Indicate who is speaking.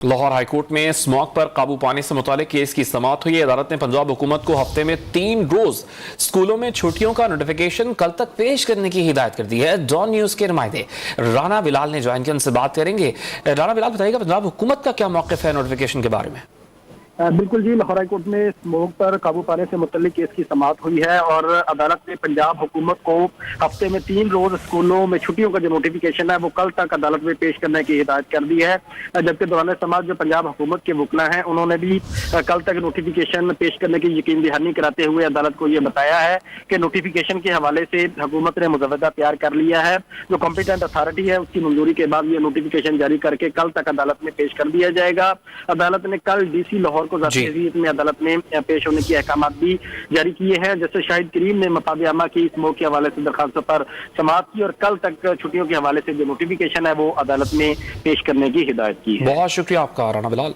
Speaker 1: Lahore high court में smog पर काबू पाने से मुतालिक केस की समाअत हुई। अदालत ने पंजाब हुकूमत को हफ्ते में 3 रोज स्कूलों में छुट्टियों का नोटिफिकेशन कल तक पेश करने की हिदायत कर दी है। डॉन न्यूज के नुमाइंदे राना बिलाल ने ज्वाइन किया, उनसे बात करेंगे। राना बिलाल, बताइएगा पंजाब हुकूमत का क्या मौक़िफ़ है नोटिफिकेशन के बारे में?
Speaker 2: बिल्कुल जी, लाहौर हाईकोर्ट में स्मोक पर काबू पाने से मुतल्लिक केस की समाअत हुई है और अदालत ने पंजाब हुकूमत को हफ्ते में 3 रोज स्कूलों में छुट्टियों का जो नोटिफिकेशन है वो कल तक अदालत में पेश करने की हिदायत कर दी है। जबकि दौरान समाज जो पंजाब हुकूमत के वकला हैं उन्होंने भी कल तक नोटिफिकेशन पेश करने की यकीन दहानी कराते हुए अदालत को ये बताया है कि नोटिफिकेशन के हवाले से हुकूमत ने मुजव्वदा तैयार कर लिया है। जो कॉम्पिटेंट अथॉरिटी है उसकी मंजूरी के बाद ये नोटिफिकेशन जारी करके कल तक अदालत में पेश कर दिया जाएगा। अदालत ने कल DC लाहौर को में अदालत में पेश होने की अहकामात भी जारी किए हैं। जैसे शाहिद करीम ने मफाद-ए-आमा की स्मोक के हवाले से दरखास्तों पर समाअत की और कल तक छुट्टियों के हवाले से जो नोटिफिकेशन है वो अदालत में पेश करने की हिदायत की है।
Speaker 1: बहुत शुक्रिया आपका राना बिलाल।